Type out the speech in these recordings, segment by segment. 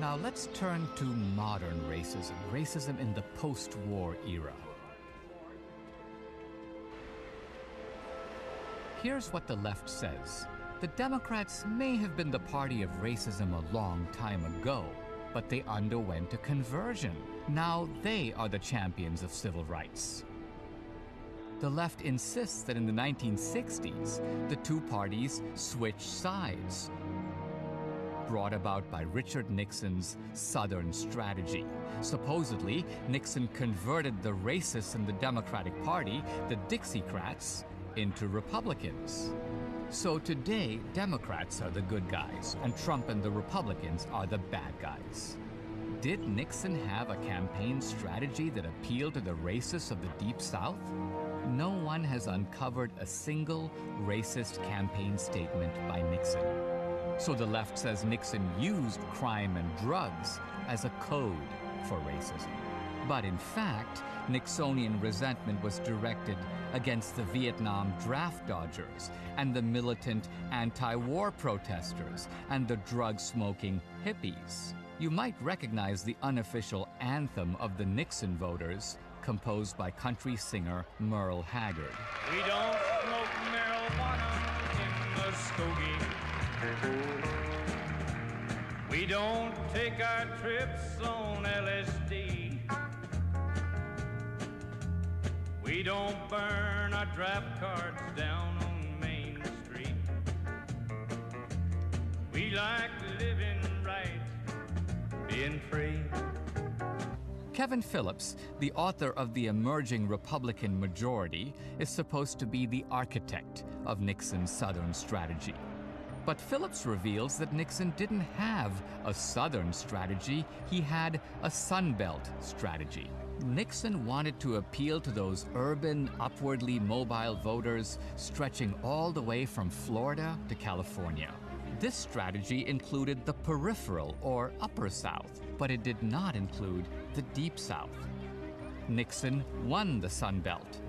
Now let's turn to modern racism, racism in the post-war era. Here's what the left says. The Democrats may have been the party of racism a long time ago, but they underwent a conversion. Now they are the champions of civil rights. The left insists that in the 1960s, the two parties switched sides, brought about by Richard Nixon's Southern strategy. Supposedly, Nixon converted the racists in the Democratic Party, the Dixiecrats, into Republicans. So today, Democrats are the good guys, and Trump and the Republicans are the bad guys. Did Nixon have a campaign strategy that appealed to the racists of the Deep South? No one has uncovered a single racist campaign statement by Nixon. So the left says Nixon used crime and drugs as a code for racism. But in fact, Nixonian resentment was directed against the Vietnam draft dodgers and the militant anti-war protesters and the drug-smoking hippies. You might recognize the unofficial anthem of the Nixon voters, composed by country singer Merle Haggard. We don't smoke marijuana in Muskogee. We don't take our trips on LSD. We don't burn our draft cards down on Main Street. We like living right, being free. Kevin Phillips, the author of The Emerging Republican Majority, is supposed to be the architect of Nixon's Southern strategy. But Phillips reveals that Nixon didn't have a Southern strategy, he had a Sunbelt strategy. Nixon wanted to appeal to those urban, upwardly mobile voters stretching all the way from Florida to California. This strategy included the peripheral or Upper South, but it did not include the Deep South. Nixon won the Sun Belt,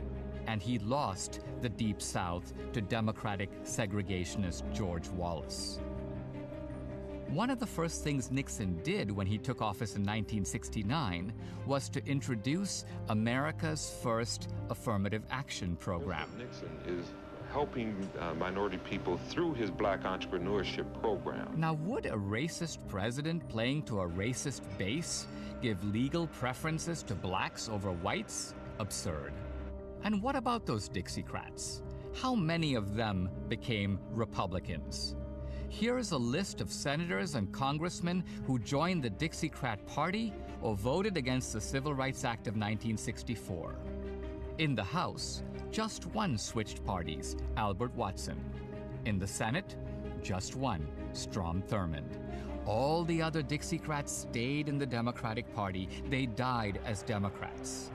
and he lost the Deep South to Democratic segregationist George Wallace. One of the first things Nixon did when he took office in 1969 was to introduce America's first affirmative action program. Nixon is helping minority people through his black entrepreneurship program. Now, would a racist president playing to a racist base give legal preferences to blacks over whites? Absurd. And what about those Dixiecrats? How many of them became Republicans? Here's a list of senators and congressmen who joined the Dixiecrat Party or voted against the Civil Rights Act of 1964. In the House, just one switched parties, Albert Watson. In the Senate, just one, Strom Thurmond. All the other Dixiecrats stayed in the Democratic Party. They died as Democrats.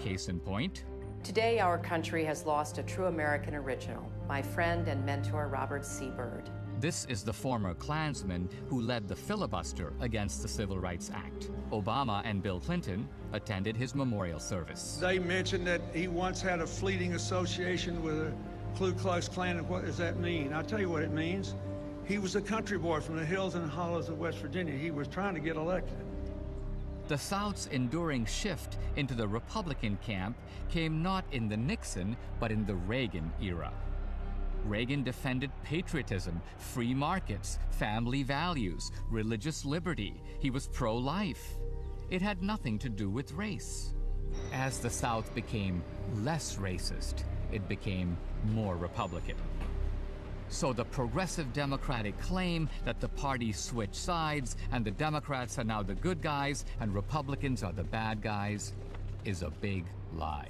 Case in point. Today, our country has lost a true American original, my friend and mentor, Robert C. Byrd. This is the former Klansman who led the filibuster against the Civil Rights Act. Obama and Bill Clinton attended his memorial service. They mentioned that he once had a fleeting association with a Ku Klux Klan. And what does that mean? I'll tell you what it means. He was a country boy from the hills and hollows of West Virginia. He was trying to get elected. The South's enduring shift into the Republican camp came not in the Nixon, but in the Reagan era. Reagan defended patriotism, free markets, family values, religious liberty. He was pro-life. It had nothing to do with race. As the South became less racist, it became more Republican. So the progressive Democratic claim that the party switched sides and the Democrats are now the good guys and Republicans are the bad guys is a big lie.